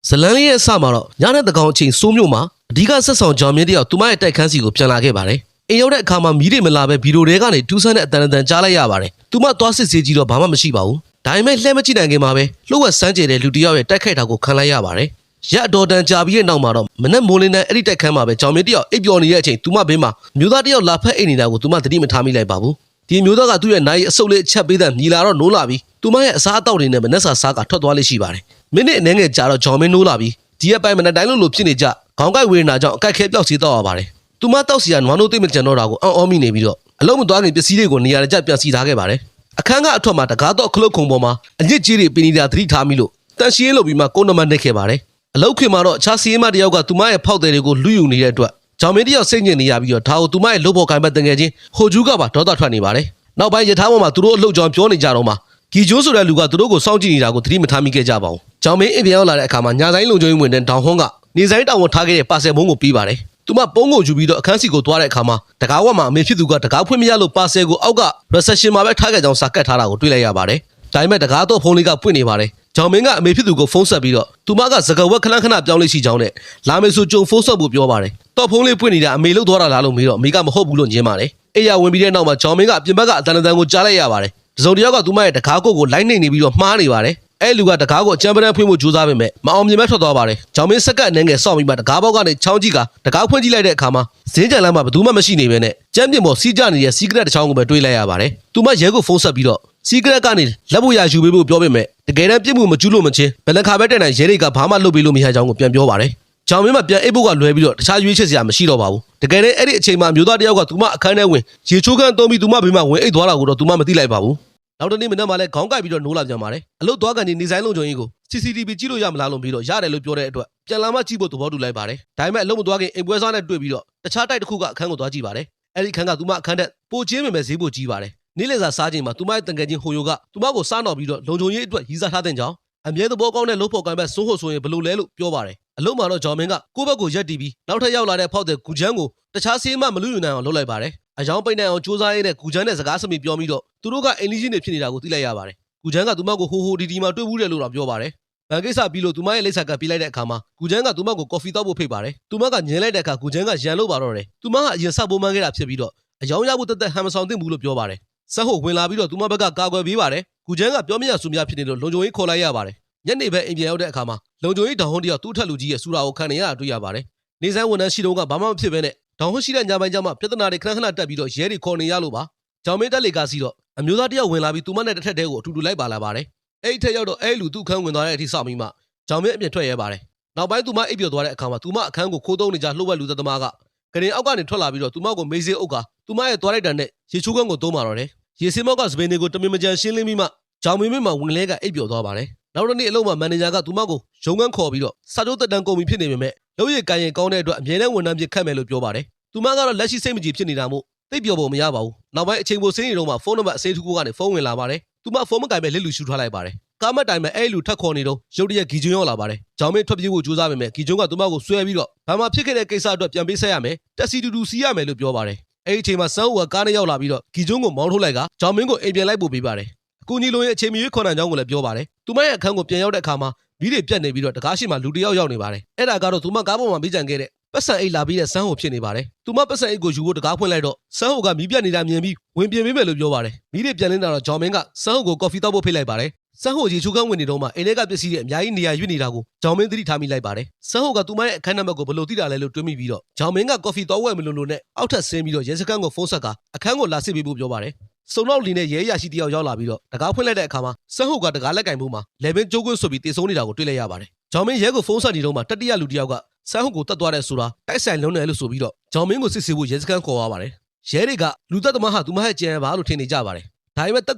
ဇလန်လေးရဲ့အစမှာတော့ညနေတကောင်အချိန်စိုးမြို့မှာအဓိကဆက်ဆောင်ဂျောင်မြင့်တယောက်သူမရဲ့တိုက်ခန်းစီကိုပြန်လာခဲ့ပါတယ်။အိမ်ရောက်တဲ့အခါမှာမီးတွေမလာပဲဗီဒီယိုတွေကနေတူးဆန်းတဲ့အတန်ကြားလိုက်ရပါတယ်။သူမသွားစစ်ဆေးကြည့်တော့ဘာမှမရှိပါဘူး။ဒါပေမဲ့လှဲမကြည့်နိုင်ခင်မှာပဲလှုပ်ဝက်စမ်းကြဲတဲ့လူတစ်ယောက်ရဲ့တိုက်ခိုက်တာကိုခံလိုက်ရပါတယ်။ရက်တော်တန်ကြာပြီးတဲ့နောက်မှာတော့မနက်မိုးလင်းတဲ့အဲ့ဒီတိုက်ခန်းမှာပဲဂျောင်မြင့်တယောက်အိပ်ပျော်နေတဲ့အချိန်သူမဘေးမှာမျိုးသားတယောက်လာဖက်အိမ်နေတာကိုသူမသတိမထားမိလိုက်ပါဘူး။ဒီမျိုးသားကသူ့ရဲ့နိုင်အဆုပ်လေးအချက်ပေးတဲ့မြည်လာတော့နိုးလာပြီးသူမရဲ့အစားအသောက်တွေနဲ့မနက်စာစားကထွက်သွားလိမ့်ရှိပါတယ်။မိနစ်အနည်းငယ်ကြာတော့ဂျောင်မင်းနိုးလာပြီးဒီရက်ပိုင်းမနက်တိုင်းလို့ဖြစ်နေကြခေါင်းကိုက်ဝေဒနာကြောင့်အကိုက်ခဲပြောက်စီတော့ရပါတယ်။သူမတောက်စီကနွားနိုးသိမ့်မကြံတော့တာကိုအော်မိနေပြီးတော့အလုံးမသွားခင်ပစ္စည်းတွေကိုနေရာကျပြန်စီထားခဲ့ပါတယ်။အခန်းကအထွက်မှာတကားတော့ခလုတ်ခုံပေါ်မှာအညစ်ကြေးတွေပင်နေတာသတိထားမိလို့တန်ရှင်းလုပ်ပြီးမှကုန်းနံပါတ်နှိပ်ခဲ့ပါတယ်။အလောက်ခင်မှာတော့အခြားစီးရင်မတယောက်ကသူမရဲ့ဖောက်တယ်တွေကိုလူယူနေတဲ့အတွက်ဂျောင်မင်းတယောက်စိတ်ညစ်နေရပြီးတော့ဒါကိုသူမရဲ့လုပ်ဖို့ခိုင်ပတ်တငယ်ချင်းဟိုဂျူးကပါဒေါသထွက်နေပါတယ်။နောက်ပိုင်းရထားပေါ်မှာသူတို့အလုပ်ကြောင်ပြောနေကြတော့မှဂီဂျိုးဆိုတဲ့လူကသူတို့ကိုစောင့်ကြည့်နေတာကိုသတိမထားမိခဲ့ကြပါဘူး။ဂျောင်မင်းအိမ်ပြန်ရောက်လာတဲ့အခါမှာညာဆိုင်လုံခြုံရေးဝင်တဲ့ဒေါင်ဟွန်းကနေဆိုင်တောင်ဝန်ထားခဲ့တဲ့ပါဆယ်ဘုံကိုပြီးပါတယ်။သူမပုံးကိုယူပြီးတော့အခန်းစီကိုသွားတဲ့အခါမှာတကားဝက်မှာအမေဖြစ်သူကတကားဖွင့်မရလို့ပါဆယ်ကိုအောက်က reception မှာပဲထားခဲ့ကြောင်းစာကတ်ထားတာကိုတွေ့လိုက်ရပါတယ်။ဒါပေမဲ့တကားတော့ဖုန်းလေးကပွင့်နေပါတယ်။ဂျောင်မင်းကအမေဖြစ်သူကိုဖုန်းဆက်ပြီးတော့သူမကစကားဝက်ခဏခဏပြောင်းလဲရှိကြောင်းနဲ့လာမေဆိုကြုံဖုန်းဆက်ဖို့ပြောပါတယ်။တော့ဖုန်းလေးပွင့်နေတာအမေလို့သွားတာလားလို့မေးတော့အမေကမဟုတ်ဘူးလို့ညင်းပါတယ်။အေးရဝင်ပြီးတဲ့နောက်မှာဂျောင်မင်းကအပြင်ဘက်ကအတန်ကိုကြားလိုက်ရပါတယ်။တစုံတယောက်ကသူမရဲ့တကားကုတ်ကိုလိုက်နေပြီးတော့မှားနေပါတယ်။အဲ့လူကတကားကိုအကြမ်းပတမ်းဖွင့်ဖို့ကြိုးစားပေမဲ့မအောင်မြင်မဲ့ထွက်သွားပါတယ်။ဂျောင်မင်းစက်ကအနေငယ်စောင့်ပြီးမှတကားပေါက်ကနေချောင်းကြီးကတကားဖွင့်ကြည့်လိုက်တဲ့အခါမှာဈေးကြံလမ်းမှာဘယ်သူမှမရှိနေပဲနဲ့ကျမ်းပြင်ပေါ်စီးကြနေတဲ့စီးကရက်တစ်ချောင်းကိုပဲတွေ့လိုက်ရပါတယ်။သူမရဲကိုဖုန်းဆက်ပြီးတော့စီးကရက်ကနေလက်ဖို့ရယူပေးဖို့ပြောပေမဲ့တကယ်တမ်းပြစ်မှုမကျူးလို့မချင်းဘယ်နှခါပဲတဲ့နိုင်ရဲတွေကဘာမှလုပ်ပေးလို့မရကြောင်းကိုပြန်ပြောပါတယ်။ဂျောင်မင်းမှပြန်အိပ်ဖို့ကလွဲပြီးတော့တခြားရွေးချယ်စရာမရှိတော့ပါဘူး။တကယ်တမ်းအဲ့ဒီအချိန်မှာမျိုးသားတယောက်ကသူမအခန်းထဲဝင်ရေချိုးခန်းသုံးပြီးသူမဘေးမှာဝင်အိတ်သွားတာကိုတော့သူမမသိလိုက်ပါဘူး။နောက်တနေ့မနက်မှာလည်းခေါင်းကိုက်ပြီးတော့နိုးလာပြန်ပါတယ်။အလုတ်သွားကန်ကြီးနေဆိုင်လုံခြုံရေးကို CCTV ကြည့်လို့ရမလားလို့ပြီးတော့ရတယ်လို့ပြောတဲ့အတွက်ပြန်လာမှကြည့်ဖို့သဘောတူလိုက်ပါတယ်။ဒါပေမဲ့အလုတ်မသွားခင်အိမ်ပွဲစားနဲ့တွေ့ပြီးတော့တခြားတိုက်တစ်ခုကအခန်းကိုသွားကြည့်ပါတယ်။အဲ့ဒီခန်းကသူမအခန်းထက်ပိုချင်းပေမဲ့ဈေးပိုကြီးပါတယ်။နေ့လည်စာစားချိန်မှာသူမရဲ့တန်ငယ်ချင်းဟိုယိုကသူမကိုစားတော့ပြီးတော့လုံခြုံရေးအတွက်ရည်စားထားတဲ့ကြောင်းအမြဲတဘောကောင်းတဲ့လို့ဖို့ကံပဲစိုးဟုတ်ဆိုရင်ဘလို့လဲလို့ပြောပါတယ်။အလုတ်မှာတော့ဂျောင်မင်းကကိုယ့်ဘက်ကိုရက်တီးပြီးနောက်ထပ်ရောက်လာတဲ့ဖောက်တဲ့ဂူချမ်းကိုတခြားဆေးမမလူယူနိုင်အောင်လုပ်လိုက်ပါတယ်။အယောင်ပိတ်နိုင်အောင်စူးစမ်းရင်းနဲ့ဂူချမ်းနဲ့စကားစမိပြောပြီးတော့သူတို့ကအိမ်လီချင်းတွေဖြစ်နေတာကိုသိလိုက်ရပါတယ်။ဂူချမ်းကသူမကိုဟိုဒီမှာတွေ့ဘူးတယ်လို့တော့ပြောပါတယ်။ဘန်ကိစ္စပြီးလို့သူမရဲ့လိပ်စာကပ်ပြလိုက်တဲ့အခါမှာဂူချမ်းကသူမကိုကော်ဖီတောက်ဖို့ဖိတ်ပါတယ်။သူမကညင်လိုက်တဲ့အခါဂူချမ်းကရန်လို့ပါတော့တယ်။သူမကအရင်စပိုးမှန်းခဲ့တာဖြစ်ပြီးတော့အယောင်ရဖို့တက်ဟန်မဆောင်သင့်ဘူးလို့ပြောပါတယ်။ဆက်ဟုတ်ဝင်လာပြီးတော့သူမဘက်ကကာကွယ်ပေးပါတယ်။ဂူချမ်းကပြောမရဆူမြဖြစ်နေလို့လုံခြုံရေးခေါ်လိုက်ရပါတယ်။ညနေပဲအိမ်ပြန်ရောက်တဲ့အခါမှာလုံခြုံရေးဒေါင်ဟွန်းတယောက်သူ့ထက်လူကြီးရဲ့စူရာကိုခံနေရတာတွေ့ရပါတယ်။နေဆိုင်ဝန်ထမ်းရှိတော့ကဘာမှမဖြစ်ဘဲနဲ့ဒေါင်ဟွန်းရှိတဲ့ညပိုင်းကျမှပြဿနာတွေခဏတက်ပြီးတော့ရဲတွေခေါ်နေရလို့ပါ။ဂျောင်မင်းတက်လေကားစီတော့အမျိုးသားတယောက်ဝင်လာပြီးသူမနဲ့တစ်ထက်တည်းကိုအတူတူလိုက်ပါလာပါတယ်။အဲ့ဒီထက်ရောက်တော့အဲ့လူသူ့ခန်းဝင်သွားတဲ့အထိစောင့်ပြီးမှဂျောင်မင်းအပြင်ထွက်ရဲပါတယ်။နောက်ပိုင်းသူမအိပ်ပျော်သွားတဲ့အခါမှာသူမအခန်းကိုခိုးသုံးနေကြလှုပ်ဝက်လူသက်သမားကကရင်အောက်ကနေထွက်လာပြီးတော့သူမကိုမေးစေးအုပ်ကသူမရဲ့သွားလိုက်တာနဲ့ရေချိုးခန်းကိုသုံးပါတော့တယ်။ရေစင်းမောက်ကစပင်းတွေကိုတမင်မကြံရှင်းလင်းပြီးမှဂျောင်မင်းမှာဝင်လဲကအိပ်ပျော်သွားပါတယ်။နောက်တစ်နေ့အလုံးမှာမန်နေဂျာကသူမကိုရုံးခန်းခေါ်ပြီးတော့စာချုပ်တက်တန်းကုန်ပြီဖြစ်နေပေမဲ့လုပ်ရည်ကိုင်ရင်ကောင်းတဲ့အတွက်အမြဲတမ်းဝန်ထမ်းပြခတ်မယ်လို့ပြောပါတယ်။သူမကတော့လက်ရှိစိတ်မကြည်ဖြစ်နေတာမို့သိပျော်ဖို့မရပါဘူး။နောက်ပိုင်းအချိန်ပိုစင်းနေတော့မှဖုန်းနံပါတ်အစိမ်းတစ်ခုကနေဖုန်းဝင်လာပါတယ်။သူမဖုန်းမကင်ပဲလက်လူရှူထားလိုက်ပါတယ်။ကားမတိုင်မဲ့အဲ့လူထက်ခေါ်နေတော့ရုတ်တရက်ဂီဂျွန်းရောက်လာပါတယ်။ဂျောင်မင်းထွက်ပြေးဖို့ကြိုးစားပေမဲ့ဂီဂျွန်းကသူမကိုဆွဲပြီးတော့ဘာမှဖြစ်ခဲ့တဲ့ကိစ္စအတွက်ပြန်ပေးဆက်ရမယ်။တက်စီတူတူစီးရမယ်လို့ပြောပါတယ်။အဲ့ဒီအချိန်မှာစန်းဦးကကားနဲ့ရောက်လာပြီးတော့ဂီဂျွန်းကိုမောင်းထုတ်လိုက်ကဂျောင်မင်းကိုအိမ်ပြန်လိုက်ပို့ပေးပါတယ်။အခုညီလိုရဲ့အချိန်မရွေးခေါ်နိုင်ကြောင်းကိုလည်းပြောပါတယ်။သူမရဲ့အခန်းကိုပြန်ရောက်တဲ့အခါမှာမီးတွေပြတ်နေပြီးတော့တကားရှိမှလူတစ်ယောက်ရောက်နေပါတယ်။အဲ့ဒါကတော့သူမကားပေါ်မှာပြီးကြံခဲ့တဲ့ပတ်စံအိတ်လာပြီးတဲ့စန်းဟိုဖြစ်နေပါတယ်။သူမပတ်စံအိတ်ကိုယူဖို့တကားဖွင့်လိုက်တော့စန်းဟိုကမီးပြတ်နေတာမြင်ပြီးဝင်ပြင်ပေးမယ်လို့ပြောပါတယ်။မီးတွေပြန်လင်းတာတော့ဂျောင်မင်းကစန်းဟိုကိုကော်ဖီတောက်ဖို့ဖိတ်လိုက်ပါတယ်။စန်းဟိုရေချိုးခန်းဝင်နေတော့မှအိမ်ထဲကပစ္စည်းတွေအများကြီးနေရာရွေ့နေတာကိုဂျောင်မင်းသတိထားမိလိုက်ပါတယ်။စန်းဟိုကသူမရဲ့အခန်းနံပါတ်ကိုဘယ်လိုသိတာလဲလို့တွေးမိပြီးတော့ဂျောင်မင်းကကော်ဖီတောက်ဝယ်မလို့နဲ့အောက်ထပ်ဆင်းပြီးတော့ရဲစခန်းကိုဖုန်းဆက်ကအခန်းကိုလာစစ်ပေးဖို့ပြောပါတယ်။စုံနောက်လီနဲ့ရဲရရှိတယောက်ရောက်လာပြီးတော့တကားဖွင့်လိုက်တဲ့အခါမှာစန်းဟိုကတကားလက်ကင်ဖို့မှာလေဘင်းကျိုးကွင်းဆိုပြီးတေဆုံးနေတာကိုတွေ့လိုက်ရပါတယ်။ဂျောင်မင်းရဲကိုဖုန်းဆက်နေတော့မှတတိယလူတယောက်ကစန်းဟိုကိုတတ်သွားတဲ့ဆိုတာတိုက်ဆိုင်လုံးတယ်လို့ဆိုပြီးတော့ဂျောင်မင်းကိုစစ်ဆေးဖို့ရဲစခန်းခေါ်သွားပါတယ်။ရဲတွေကလူသက်သမားဟာသူမရဲ့ကြံပါလို့ထင်နေကြပါတယ်။ဒါပေမဲ့တက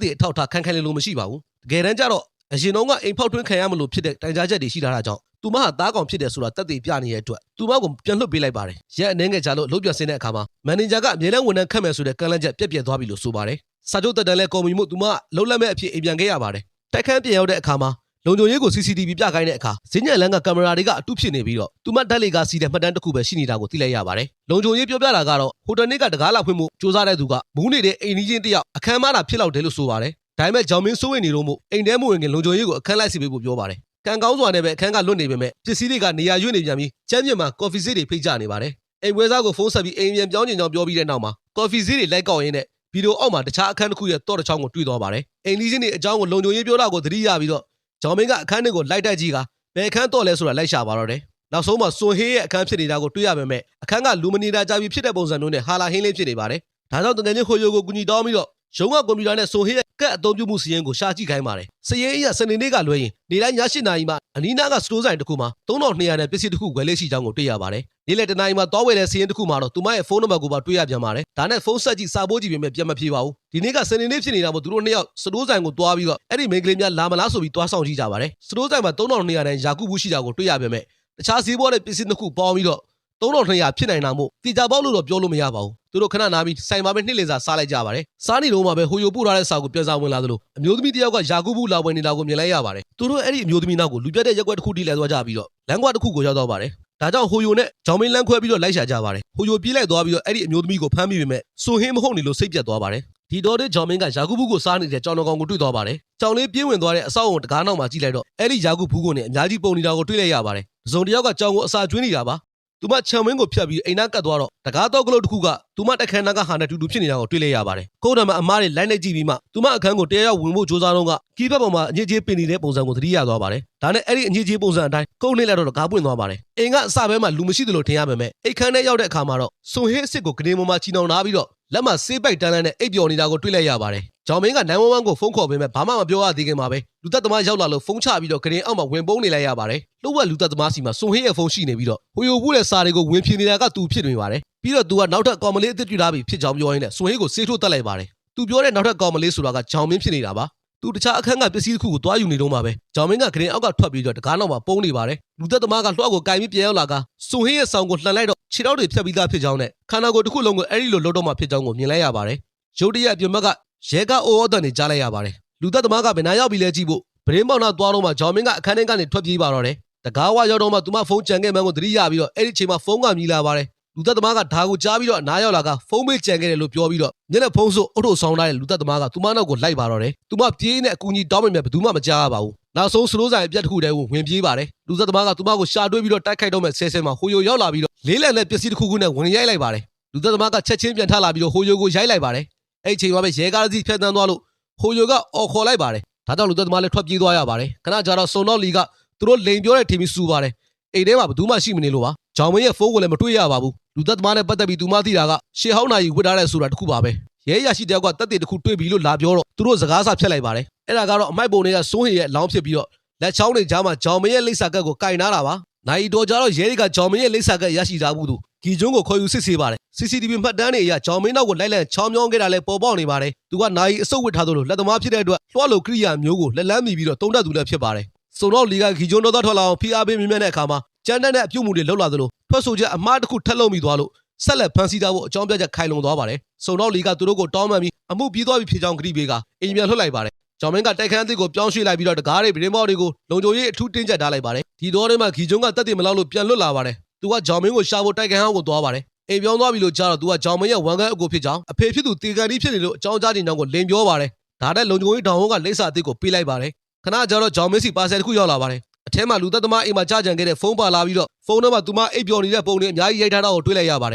်တဲ့အထောက်ထားခန်းလို့မရှိပါဘူး။တကယ်တမ်းကျတော့အရင်တော့ကအိမ်ဖောက်ထွင်းခံရမလို့ဖြစ်တဲ့တိုင်ကြားချက်တွေရှိလာတာကြောင့်သူမဟာသားကောင်ဖြစ်တယ်ဆိုတာတက်တဲ့ပြနေတဲ့အတွက်သူမကိုပြန်လွှတ်ပေးလိုက်ပါတယ်။ရဲအနေငယ်ကြလို့လုံးပြန်ဆင်းတဲ့အခါမှာမန်နေဂျာကအမြဲတမ်းဝန်ထမ်းခတ်မယ်ဆိုတဲ့ကန့်လန့်ချက်ပြက်ပြက်သွားပြီလို့ဆိုပါတယ်။စာချုပ်တက်တန်းလဲကော်မီမှုသူမကလုံးလက်မဲ့အဖြစ်အိမ်ပြန်ခဲ့ရပါတယ်။တိုက်ခန်းပြန်ရောက်တဲ့အခါမှာလုံခြုံရေးကို CCTV ပြခိုင်းတဲ့အခါဈဉ္ညာလန်းကကင်မရာတွေကအတုဖြစ်နေပြီးတော့သူမဓာတ်လေကားစီးတဲ့မှတ်တမ်းတစ်ခုပဲရှိနေတာကိုသိလိုက်ရပါတယ်။လုံခြုံရေးပြောပြတာကတော့ဟိုတယ်နေ့ကတကားလာဖွင့်မှုစူးစမ်းတဲ့သူကမူးနေတဲ့အိမ်ကြီးချင်းတယောက်အခန်းမတာဖြစ်လောက်တယ်လို့ဆိုပါတယ်။ဒါပေမဲ့ဂျောင်မင်းစိုးဝင်နေလို့မို့အိမ်ထဲမဝင်ခင်လုံခြုံရေးကိုအခန်းလိုက်စီပေးဖို့ပြောပါတယ် ကံကောင်းစွာနဲ့ပဲအခန်းကလွတ်နေပေမဲ့ပစ္စည်းတွေကနေရာရွေ့နေပြန်ပြီးကျမ်းမြင့်မှာကော်ဖီဈေးတွေဖိတ်ကြနေပါတယ်အိမ်ဝဲစားကိုဖုန်းဆက်ပြီးအိမ်ပြန်ပြောင်းချင်ကြောင်းပြောပြီးတဲ့နောက်မှာကော်ဖီဈေးတွေလိုက်ကောက်ရင်းနဲ့ဗီဒီယိုအောက်မှာတခြားအခန်းတစ်ခုရဲ့တော့တစ်ချောင်းကိုတွေ့သွားပါတယ်အိမ်လီချင်းတွေအကြောင်းကိုလုံခြုံရေးပြောတာကိုသတိရပြီးတော့ဂျော်မင်းကအခန်းတွေကိုလိုက်တက်ကြည့်ကဘယ်အခန်းတော့လဲဆိုတာလိုက်ရှာပါတော့တယ်နောက်ဆုံးမှာစွန်ဟေးရဲ့အခန်းဖြစ်နေတာကိုတွေ့ရပေမဲ့အခန်းကလူမနေတာကြပြီးဖြစ်တဲ့ပုံစံမျိုးနဲ့ဟာလာဟင်းလေးဖြစ်နေပါတယ်ဒါကြောင့်တကယ်ချင်းဟိုယိုကိုကူညီတောင်းပြီးတော့ရုံးကကွန်ပျူတာနဲ့စွန်ဟေးရဲ့ကတ်အသုံးပြုမှုစီရင်ကိုရှာကြည့်ခိုင်းပါတယ်စရင်အရစနေနေ့ကလွှဲရင်နေ့တိုင်းည8နာရီမှအနီးနားကစတိုးဆိုင်တစ်ခုမှာ3200နဲ့ပစ္စည်းတစ်ခုဝယ်လေးရှိကြောင်းကိုတွေ့ရပါတယ်နေ့လယ်တနာရီမှာတောဝယ်တဲ့စီရင်တစ်ခုမှာတော့သူမရဲ့ဖုန်းနံပါတ်ကိုပါတွေ့ရပြန်ပါတယ်ဒါနဲ့ဖုန်းဆက်ကြည့်စာပို့ကြည့်ပေမဲ့ပြန်မဖြေပါဘူးဒီနေ့ကစနေနေ့ဖြစ်နေတာမို့သူတို့နှစ်ယောက်စတိုးဆိုင်ကိုတွားပြီးတော့အဲ့ဒီမိန်းကလေးများလာမလားဆိုပြီးတွားဆောင်ကြည့်ကြပါတယ်စတိုးဆိုင်မှာ3200နဲ့ယာကုဘူးရှိတာကိုတွေ့ရပေမဲ့တခြားဈေးပေါ်တဲ့ပစ္စည်းတစ်ခုပေါင်းပြီးတော့3200ဖြစ်နိုင်တာမို့တီတာပေါက်လို့တော့ပြောလို့မရပါဘူးသူတို့ခဏနားပြီးဆိုင်မှာပဲနှစ်လည်စာစားလိုက်ကြပါတယ်စားနေတော့မှပဲဟိုယိုပို့ထားတဲ့စာကိုပြန်စာဝင်လာသလိုအမျိုးသမီးတယောက်ကယာကုဘူးလာဝင်နေတာကိုမြင်လိုက်ရပါတယ်သူတို့အဲ့ဒီအမျိုးသမီးနောက်ကိုလူပြတ်တဲ့ရက်ွက်တစ်ခုထိလဲသွားကြပြီးတော့လမ်းကွာတစ်ခုကိုရောက်တော့ပါတယ်ဒါကြောင့်ဟိုယိုနဲ့ဂျောင်မင်းလန်းခွဲပြီးတော့လိုက်ရှာကြပါတယ်ဟိုယိုပြေးလိုက်သွားပြီးတော့အဲ့ဒီအမျိုးသမီးကိုဖမ်းမိပေမဲ့စွန်ဟင်းမဟုတ်နေလို့စိတ်ပြတ်သွားပါတယ်ဒီတော့တဲ့ဂျောင်မင်းကယာကုဘူးကိုစားနေတဲ့ကြောင်တော်ကောင်ကိုတွေ့သွားပါတယ်ကြောင်လေးပြင်းဝင်သွားတဲ့အဆောက်အုံတကားနောက်မှာကြည့်လိုက်တော့အဲ့ဒီယာကုဘူးကိုနဲ့အများကြီးပုံနေတာကိုတွေ့လိုက်ရပါတယ်တစုံတစ်ယောက်ကကြောင်ကိုအစာကျွေးနေတာပါသူမချံဝင်းကိုဖြတ်ပြီးအိမ်နာကတ်သွားတော့တကားတော့ကလေးတစ်ခုကသူမတက်ခန်းနာကဟာနဲ့တူတူဖြစ်နေတာကိုတွေ့လိုက်ရပါတယ်။ကိုယ်တော်မှာအမားတွေလိုက်နေကြည့်ပြီးမှသူမအခန်းကိုတရားရောက်ဝင်ဖို့ကြိုးစားတော့ကကီးဘက်ပေါ်မှာအညစ်အကြေးပင်နေတဲ့ပုံစံကိုသတိရသွားပါတယ်။ဒါနဲ့အဲ့ဒီအညစ်အကြေးပုံစံအတိုင်းကုန်းနေလိုက်တော့တကားပွင့်သွားပါတယ်။အိမ်ကအစပဲမှာလူမရှိသလိုထင်ရပေမဲ့အိတ်ခန်းထဲရောက်တဲ့အခါမှာတော့စွန်ဟင်းအစ်စ်ကိုကနေပေါ်မှာချီနှောင်ထားပြီးတော့လက်မှာဆေးပိုက်တန်းတန်းနဲ့အိပ်ပျော်နေတာကိုတွေ့လိုက်ရပါတယ်။ဂျောင်မင်းက911ကိုဖုန်းခေါ်ပေးမဲ့ဘာမှမပြောရသေးခင်မှာပဲလူသက်သမားရောက်လာလို့ဖုန်းချပြီးတော့ကနေအောက်မှာဝင်ပုန်းနေလိုက်ရပါတယ်။လှုပ်ဝက်လူသက်သမားစီမှာစွန်ဟင်းရဲ့ဖုန်းရှိနေပြီးတော့ဟိုယိုဘူးတဲ့စာတွေကိုဝင်ဖြေနေတာကသူဖြစ်နေပါတယ်။ပြီးတော့သူကနောက်ထပ်ကောင်မလေးအစ်စ်ပြထားပြီးဖြစ်ကြောင်းပြောရင်းနဲ့စွန်ဟင်းကိုဆေးထိုးတက်လိုက်ပါတယ်။သူပြောတဲ့နောက်ထပ်ကောင်မလေးဆိုတာကဂျောင်မင်းဖြစ်နေတာပါ။သူတခြားအခန်းကပစ္စည်းတစ်ခုကိုတွားယူနေတော့မှပဲဂျောင်မင်းကကနေအောက်ကထွက်ပြီးတော့တကားနောက်မှာပုန်းနေပါတယ်။လူသက်သမားကလွှတ်ကိုကင်ပြီးပြန်ရောက်လာကစွန်ဟင်းရဲ့ဆောင်ကိုလှန်လိုက်တော့ခြေထောက်တွေဖြတ်ပြီးသားဖြစ်ကြောင်းနဲ့ခန္ဓာကိုယ်တစ်ခုလုံးကိုအဲ့ဒီလိုလှုပ်တော့မှဖြစ်ကြောင်းကိုမြင်လိုက်ရပါတယ်။ရုတ်တရက်အပြင်ဘက်ကရဲကအိုအော်တန်နေကြားလိုက်ရပါတယ်လူသက်သမားကဘယ်နာရောက်ပြီးလဲကြည့်ဖို့ဗရင်းပေါက်နာသွားတော့မှဂျောင်မင်းကအခန်းထဲကနေထွက်ပြေးပါတော့တယ်တကားဝါရောက်တော့မှသူမဖုန်းကြံခဲ့မှန်းကိုသတိရပြီးတော့အဲ့ဒီချိန်မှာဖုန်းကမြည်လာပါတယ်လူသက်သမားကဓာကိုကြားပြီးတော့နားရောက်လာကဖုန်းမေးကြံခဲ့တယ်လို့ပြောပြီးတော့ညနေဖုန်းဆိုအုတ်ထုတ်ဆောင်ထားတဲ့လူသက်သမားကသူမနောက်ကိုလိုက်ပါတော့တယ်သူမပြေးနေအကူကြီးတောင်းပေမဲ့ဘယ်သူမှမကြားရပါဘူးနောက်ဆုံးစလိုးဆိုင်အပြတ်တစ်ခုတည်းကိုဝင်ပြေးပါတယ်လူသက်သမားကသူမကိုရှာတွေးပြီးတော့တိုက်ခိုက်တော့မဲ့ဆဲဆဲမှာဟိုယိုရောက်လာပြီးတော့လေးလံနဲ့ပစ္စည်းတစ်ခုခုနဲ့ဝင်ရိုက်လိုက်ပါတယ်လူသက်သမားကချက်ချင်းပြန်ထလာပြီးတော့ဟိုယိုကိုရိုက်လိုက်ပါတယ်အဲ့ချိန်မှာပဲရဲကားကြီးဖျက်ဆီးသွားလို့ဟိုယိုကအော်ခေါ်လိုက်ပါတယ်ဒါကြောင့်လူသက်သမားလည်းထွက်ပြေးသွားရပါတယ်ခဏကြာတော့စုံတော့လီကသူတို့လိန်ပြောတဲ့ထင်ပြီးစူပါတယ်အိမ်ထဲမှာဘယ်သူမှရှိမနေလို့ပါဂျောင်မင်းရဲ့ဖုန်းကိုလည်းမတွေ့ရပါဘူးလူသက်သမားနဲ့ပတ်သက်ပြီးသူမသိတာကရှေဟောင်းနာကြီးဝစ်ထားတဲ့ဆိုတာတခုပါပဲရဲရရှိတယောက်ကတက်တဲ့တခုတွေ့ပြီလို့လာပြောတော့သူတို့စကားဆဖြတ်လိုက်ပါတယ်အဲ့ဒါကတော့အမိုက်ပုံတွေကစိုးဟင်ရဲ့အလောင်းဖြစ်ပြီးတော့လက်ချောင်းတွေကြားမှာဂျောင်မင်းရဲ့လိပ်စာကတ်ကိုကင်ထားတာပါနိုင်တော်ကြတော့ရဲတွေကဂျောင်မင်းရဲ့လိပ်စာကတ်ရရှိထားဘူးသူဂီကျွန်းကိုခေါ်ယူစစ်ဆေးပါတယ် CCTV မှတ်တမ်းတွေအရဂျောင်မင်းနောက်ကိုလိုက်လံချောင်းမြောင်းခဲ့တာလည်းပေါ်ပေါက်နေပါတယ်သူကနိုင်အစုပ်ဝစ်ထားသလိုလက်သမားဖြစ်တဲ့အတွက်လွှတ်လို့ကိရိယာမျိုးကိုလက်လန်းမိပြီးတော့တုံးတက်သူလည်းဖြစ်ပါတယ်စုံတော့လီကဂီကျွန်းတော်ထွက်လာအောင်ဖိအားပေးမြင်မြတ်တဲ့အခါမှာကြမ်းတမ်းတဲ့အပြုတ်မှုတွေလှုပ်လာသလိုထွက်ဆိုချက်အမှားတစ်ခုထပ်လုပ်မိသွားလို့ဆက်လက်ဖန်ဆီးထားဖို့အကြောင်းပြချက်ခိုင်လုံသွားပါတယ်စုံတော့လီကသူတို့ကိုတောင်းပန်ပြီးအမှုပြီးသွားပြီဖြစ်ကြောင်းဂရိပေးကအိမ်ပြန်လွှတ်လိုက်ပါတယ်ဂျောင်မင်းကတိုက်ခန်းအသစ်ကိုပြောင်းရွှေ့လိုက်ပြီးတော့တကားတွေဗရင်မောက်တွေကိုလုံခြုံရေးအထူးတင်းကျပ်ထားလိုက်ပါတယ်ဒီတော့ထဲမှာဂီကျွန်းကတက်တည်မလောက်လို့ပြန်လွတ်လာပါတယ်သူကဂျောင်မင်းကိုရှာဖို့တိုက်ခန်းဟောင်းကိုသွားပါတယ်အိမ်ပြောင်းသွားပြီလို့ကြားတော့သူကဂျောင်မင်းရဲ့ဝန်ခံအကိုဖြစ်ကြောင်းအဖေဖြစ်သူတေကန်ဒီဖြစ်နေလို့အကြောင်းကြားတင်ကြောင်းကိုလိန်ပြောပါတယ်ဒါနဲ့လုံခြုံရေးတောင်ဟောင်းကလိပ်စာအသစ်ကိုပေးလိုက်ပါတယ်ခဏကြာတော့ဂျောင်မင်းစီပါဆယ်တစ်ခုရောက်လာပါတယ်အထဲမှာလူသက်သမားအိမ်မှာကြာကြံခဲ့တဲ့ဖုန်းပါလာပြီးတော့ဖုန်းထဲမှာသူမအိပ်ပျော်နေတဲ့ပုံတွေအများကြီးရိုက်ထားတာကိုတွေ့လိုက်ရပါတ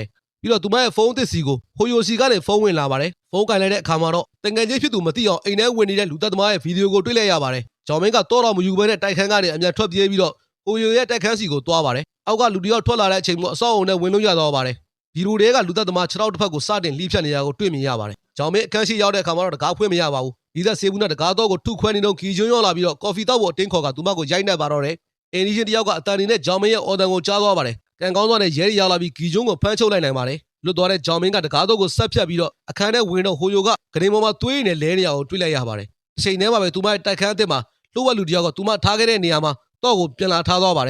ယ်ပြီးတော့သူမရဲ့ဖုန်းအသစ်စီကိုဟိုယိုစီကနေဖုန်းဝင်လာပါတယ်ဖုန်းကင်လိုက်တဲ့အခါမှာတော့တငယ်ချင်းဖြစ်သူမသိအောင်အိမ်ထဲဝင်နေတဲ့လူသက်သမားရဲ့ဗီဒီယိုကိုတွေ့လိုက်ရပါတယ်ဂျောင်မင်းကတော့တော်မယူဘဲနဲ့တိုက်ခန်းကနေအမြန်ထွက်ပြေးပြီးတော့ဟိုယိုရဲ့တိုက်ခန်းစီကိုသွားပါတယ်အောက်ကလူတယောက်ထွက်လာတဲ့အချိန်မှာအဆောက်အုံနဲ့ဝင်လို့ရသွားပါတယ်ဗီဒီယိုတွေကလူသက်သမား6ထောက်တစ်ဖက်ကိုစတင်လှိဖြတ်နေတာကိုတွေ့မြင်ရပါတယ်ဂျောင်မင်းအခန်းရှိရောက်တဲ့အခါမှာတော့တကားဖွင့်မရပါဘူးဒီသက်ဆေးဘူးနဲ့တကားတော့ကိုထုခွဲနေတော့ဂီကျွန်းရောက်လာပြီးတော့ကော်ဖီတောက်ဖို့အတင်းခေါ်ကသူမကိုရိုက်နှက်ပါတော့တယ်အင်ဒီရှင်တယောက်ကအတန်နေနဲ့ဂျောင်မင်းရဲ့အော်တန်ကိုကြားသွားပါတယ်ကံကောင်းစွာနဲ့ရဲတွေရောက်လာပြီးဂီကျွန်းကိုဖမ်းချုပ်လိုက်နိုင်ပါတယ်လွတ်သွားတဲ့ဂျောင်မင်းကတကားတော့ကိုဆက်ဖြတ်ပြီးတော့အခန်းထဲဝင်တော့ဟိုယိုကဂရင်ပေါ်မှာသွေးနေလဲနေရအောင်တွေ့လိုက်ရပါတယ်အချိန်ထဲမှာပဲသူမရဲ့တိုက်ခန်းအသစ်မှာလှုပ်ဝက်လူတယောက်ကသူမထားခဲ့တဲ့နေရာမှာတော့ကိုပြန်လာထားသွားပါတ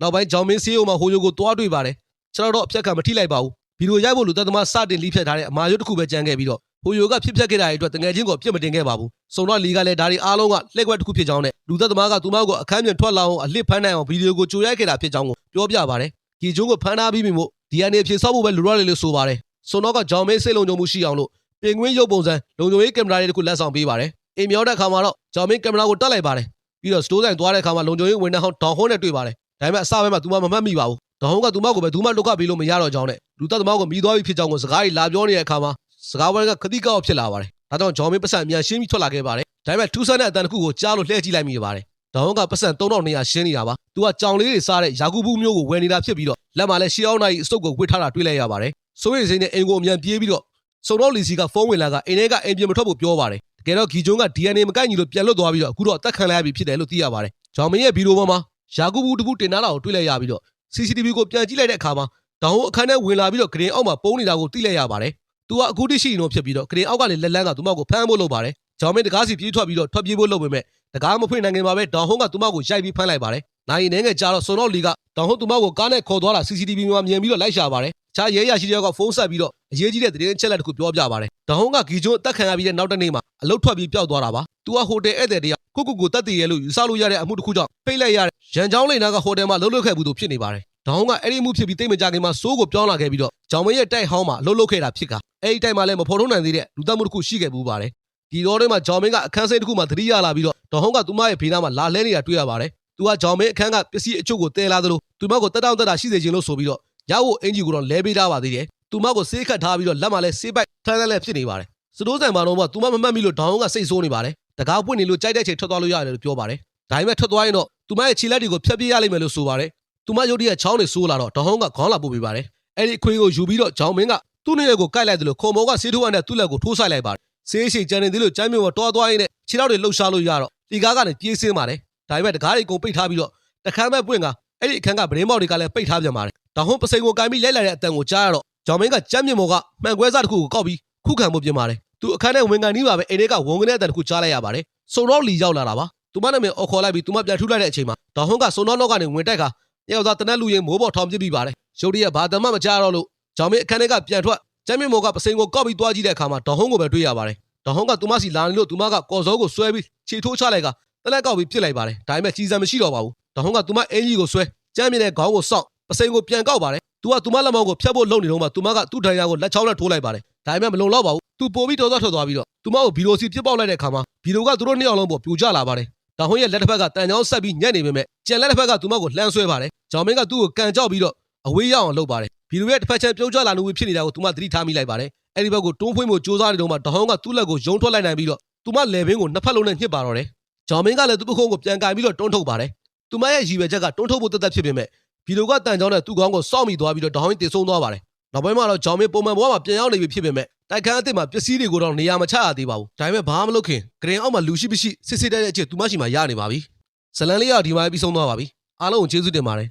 ယ်နောက်ပိုင်းဂျောင်မင်းစီးရုံမှာဟိုယိုကိုတွားတွေ့ပါတယ်ကျွန်တော်တော့အဖြတ်ခံမထိလိုက်ပါဘူးဗီဒီယိုရိုက်ဖို့လူသက်သမားစတင်လိဖြတ်ထားတဲ့အမာရွတ်တစ်ခုပဲကြမ်းခဲ့ပြီးတော့ဟိုယိုကဖြစ်ခဲ့တာတွေအတွက်တငယ်ချင်းကိုအပြစ်မတင်ခဲ့ပါဘူးစုံတော့လီကလည်းဒါတွေအားလုံးကလှည့်ကွက်တစ်ခုဖြစ်ကြောင်းနဲ့လူသက်သမားကသူမကိုအခန်းပြင်ထွက်လာအောင်အလစ်ဖမ်းနိုင်အောင်ဗီဒီယိုကိုကြိုရိုက်ခဲ့တာဖြစ်ကြောင်းကိုပြောပြပါတယ်ဂီကျွန်းကိုဖမ်းထားပြီးပြီမို့ DNA ဖြေဆောက်ဖို့ပဲလူရလေးလို့ဆိုပါတယ်စုံတော့ကဂျောင်မင်းစိတ်လုံခြုံမှုရှိအောင်လို့ပင်ကွင်းရုပ်ပုံစံလုံခြုံရေးကင်မရာတွေတစ်ခုလက်ဆောင်ပေးပါတယ်အိမ်မြောက်တဲ့အခါမှာတော့ဂျောင်မင်းကင်မရာကိုတက်လိုက်ပါတယ် ပြီးတော့စတိုးဆိုင်သွားတဲ့အခါမှာလုံခြုံရေးဝန်ထမ်းဟောင်းဒေါင်ဟွန်းနဲ့တွေ့ပါတယ်ဒါပေမဲ့အစပိုင်းမှာ तू မမှတ်မိပါဘူးဒေါင်ဟွန်းက तू မကိုပဲ तू မလုတ်ခပေးလို့မရတော့ကြောင်းနဲ့လူသက်သမားကိုမိသွားပြီးဖြစ်ကြောင်းကိုစကားကြီးလာပြောနေတဲ့အခါမှာစကားဝဲကခတိကောက်ဖြစ်လာပါတယ်ဒါကြောင့်ဂျော်မင်းပတ်စံအမြန်ရှင်းပြီးထွက်လာခဲ့ပါတယ်ဒါပေမဲ့ထူးဆန်းတဲ့အတန်တစ်ခုကိုကြားလို့လှည့်ကြည့်လိုက်မိပါတယ်ဒေါင်ဟွန်းကပတ်စံ3200ရှင်းနေတာပါ तू ကကြောင်လေးတွေစားတဲ့ယာကူဘူးမျိုးကိုဝယ်နေတာဖြစ်ပြီးတော့လက်မှာလည်းရှေးအောင်နိုင်အစုပ်ကိုဝစ်ထားတာတွေ့လိုက်ရပါတယ်စိုးရိမ်စိတ်နဲ့အင်ကိုအမြန်ပြေးပြီးတော့စုံတော့လီစီကဖုန်းဝင်လာကအိမ်ထဲကအိမ်ပြင်မထွက်ဖို့ပြောပါတယ်တကယ်တော့ဂီဂျွန်းက DNA မကိုက်ညီလို့ပြန်လွတ်သွားပြီးတော့အခုတော့အသက်ခံလိုက်ရပြီဖြစ်တယ်လို့သိရပါတယ်ဂျောင်မင်းရဲ့ဗီဒီယိုပေါ်မှာယာကူဘူးတစ်ခုတင်ထားတာကိုတွေ့လိုက်ရပြီးတော့ CCTV ကိုပြန်ကြည့်လိုက်တဲ့အခါမှာဒေါင်ဟွန်းအခန်းထဲဝင်လာပြီးတော့ဂရင်အောက်မှာပုံနေတာကိုသိလိုက်ရပါတယ်သူကအခုတိရှိနေတော့ဖြစ်ပြီးတော့ဂရင်အောက်ကနေလက်လန်းကသူမကိုဖမ်းဖို့လုပ်ပါတယ်ဂျောင်မင်းတကားစီပြေးထွက်ပြီးတော့ထွက်ပြေးဖို့လုပ်ပေမဲ့တကားမဖွင့်နိုင်ခင်မှာပဲဒေါင်ဟွန်းကသူမကိုရိုက်ပြီးဖမ်းလိုက်ပါတယ်နိုင်နေငယ်ကြာတော့စုံတော့လီကဒေါင်ဟွန်းသူမကိုကားနဲ့ခေါ်သွားတာ CCTV မှာမြင်ပြီးတော့လိုက်ရှာပါတယ်ခြားရဲရရှိတဲ့ကဖုန်းဆက်ပြီးတော့အရေးကြီးတဲ့သတင်းအချက်အလက်တစ်ခုပြောပြပါတယ်ဒေါင်ဟွန်းကဂီဂျွန်းအသက်ခံရပြီးတဲ့နောက်တစ်နေ့မှာအလုတ်ထွက်ပြီးပျောက်သွားတာပါသူကဟိုတယ်ဧည့်သည်တယောက်ကိုတက်တည်ရဲလို့ယူဆလို့ရတဲ့အမှုတစ်ခုကြောင့်ပိတ်လိုက်ရတဲ့ရန်ချောင်းလိန်နာကဟိုတယ်မှာလှုပ်လှုပ်ခဲ့ဘူးသူဖြစ်နေပါတယ်ဒေါင်ဟွန်းကအဲ့ဒီမှုဖြစ်ပြီးတိတ်မကြခင်မှာစိုးကိုပြောင်းလာခဲ့ပြီးတော့ဂျောင်မင်းရဲ့တိုက်ဟောင်းမှာလှုပ်လှုပ်ခဲ့တာဖြစ်ကအဲ့ဒီတိုက်မှာလည်းမဖော်ထုတ်နိုင်သေးတဲ့လူသက်မှုတစ်ခုရှိခဲ့ဘူးပါတယ်ဒီတော့ထဲမှာဂျောင်မင်းကအခန်းစိမ်းတစ်ခုမှာသတိရလာပြီးတော့ဒေါင်ဟွန်းကသူမရဲ့ဖေးနားမှာလာလဲနေတာတွေ့ရပါတယ်သူကဂျောင်မင်းအခန်းကပစ္စည်းအချို့ကိုတဲလာသလိုသူမကိုတက်တောင့်တက်တာရှိစေခြင်းလို့ဆိုပြီးတော့ရဖို့အင်ဂျီကိုတော့လဲပေးထားပါသေးတယ်သူမကိုဆေးခတ်ထားပြီးတော့လက်မှာလည်းဆေးပိုက်ထမ်းထမ်းလည်းဖြစ်နေပါတယ်စတိုးဆိုင်မှာတော့သူမမမှတ်မိလို့ဒေါင်ဟွန်းကစိတ်ဆိုးနေပါတယ်တကားပွင့်နေလို့ကြိုက်တဲ့ချိန်ထွက်သွားလို့ရတယ်လို့ပြောပါတယ်ဒါပေမဲ့ထွက်သွားရင်တော့သူမရဲ့ခြေလက်တွေကိုဖျက်ပြေးရလိမ့်မယ်လို့ဆိုပါတယ်သူမရုတ်တရက်ချောင်းတွေဆိုးလာတော့ဒေါင်ဟွန်းကခေါင်းလာပို့ပေးပါတယ်အဲ့ဒီအခွေကိုယူပြီးတော့ဂျောင်မင်းကသူ့နေရက်ကိုကိုက်လိုက်တယ်လို့ခုံမောကဆေးထိုးအပ်နဲ့သူ့လက်ကိုထိုးဆိုင်လိုက်ပါတယ်ဆေးရှိကျန်နေသေးလို့ကျမ်းမြေပေါ်တွားသွားရင်းနဲ့ခြေထောက်တွေလှုပ်ရှားလို့ရတော့ဒီကားကနေပြေးဆင်းပါတယ်ဒါပေမဲ့တကားတွေကုန်ပိတ်ထားပြီးတော့တခမ်းမဲ့ပွင့်ကအဲ့ဒီအခန်းကဗရင်းပေါက်တွေကလည်းပိတ်ထားပြန်ပါတယ်ဒေါင်ဟွန်းပစိန်ကိုကိုင်ပြီးလိုက်လာတဲ့အတန်ကိုကြားရတော့ဂျောင်မင်းကကျမ်းမြေပေါ်ကမှန်ကွဲစားတစ်ခုကိုကောက်ပြီးခုခံဖို့ပြင်ပါတယ်သူအခန်းထဲဝင်ကန်နီးပါပဲအိမ်ထဲကဝန်ကနေတဲ့အတန်တစ်ခုကြားလိုက်ရပါတယ်စုံတော့လီရောက်လာတာပါသူမနာမည်အော်ခေါ်လိုက်ပြီးသူမပြန်ထူလိုက်တဲ့အချိန်မှာဒေါင်ဟွန်းကစုံတော့နောက်ကနေဝင်တိုက်ခါယောက်ျားတနက်လူရင်မိုးပေါ်ထောင်ပစ်ပြီးပါတယ်ရုတ်တရက်ဘာတမမကြားတော့လို့ဂျောင်မင်းအခန်းထဲကပြန်ထွက်ကျမ်းမြေမော်ကပစိန်ကိုကောက်ပြီးသွားကြည့်တဲ့အခါမှာဒေါင်ဟွန်းကိုပဲတွေ့ရပါတယ်ဒေါင်ဟွန်းကသူမစီလာနေလို့သူမကကော်စောကိုဆွဲပြီးခြေထိုးချလိုက်ကတလက်ကောက်ပြီးပြစ်လိုက်ပါတယ်ဒါပေမဲ့ကြီးစံမရှိတော့ပါဘူးဒေါင်ဟွန်းကသူမအင်ကြီးကိုဆွဲကျမ်းမြေတဲ့ခေါင်းကိုစောင့်ပစိန်ကိုပြန်ကောက်ပါတယ်သူကသူမလက်မောင်းကိုဖျက်ဖို့လုပ်နေတော့မှသူမကသူ့ဒဏ်ရာကိုလက်ချောင်းနဲ့ထိုးလိုက်ပါတယ်ဒါပေမဲ့မလုံလောက်ပါဘူးသူပိုပြီးတော်တော်ထွက်သွားပြီးတော့သူမကိုဗီရိုစီပြစ်ပေါက်လိုက်တဲ့အခါမှာဗီရိုကသူတို့နှစ်ယောက်လုံးပေါ်ပြိုကျလာပါတယ်ဒေါင်ဟွန်းရဲ့လက်တစ်ဖက်ကတန်ချောင်းဆက်ပြီးညက်နေပေမဲ့ကျန်လက်တစ်ဖက်ကသူမကိုလှမ်းဆွဲပါတယ်ဂျောင်မင်းကသူ့ကိုကန်ကြောက်ပြီးတော့အဝေးရောက်အောင်လုပ်ပါတယ်ဗီရိုရဲ့တစ်ဖက်ချမ်းပြုံးကျလာနေပြီးဖြစ်နေတာကိုသူမသတိထားမိလိုက်ပါတယ်အဲ့ဒီဘက်ကိုတွန်းဖွင့်ဖို့ကြိုးစားနေတော့မှဒေါင်ဟွန်းကသူ့လက်ကိုယုံထွက်လိုက်နိုင်ပြီးတော့သူမလယ်ဘင်းကိုနှစ်ဖက်လုံးနဲ့ညှစ်ပါတော့တယ်ဂျောင်မင်းကလည်းသူ့ပခုံးကိုပြန်ကင်ပြီးတော့တွန်းထုတ်ပါတယ်သူမရဲ့ရည်ရွယ်ချက်ကတွန်းထုတ်ဖို့တသက်ဖြစ်ပေမဲ့ဗီရိုကတန်ချောင်းနဲ့သူ့ခေါင်းကိုစောင့်မိသွားပြီးတော့ဒေါင်ဟွန်းတည်ဆုံးသွားပါတယ်နောက်ပိုင်းမှာတော့ဂျောင်မင်းပုံမှန်ဘဝမှာပြန်ရောက်နေပြီဖြစ်ပေမဲ့တိုက်ခန်းအစ်စ်မှာပစ္စည်းတွေကိုတော့နေရာမချရသေးပါဘူးဒါပေမဲ့ဘာမှမလုပ်ခင်ဂရင်အောက်မှာလူရှိမရှိစစ်စစ်တိုက်တဲ့အချက်သူမရှိမှရနေပါပြီဇလန်လေးကဒီမှာပြီးဆုံးသွားပါပြီအားလုံးကိုကျေးဇူးတင်ပါတယ်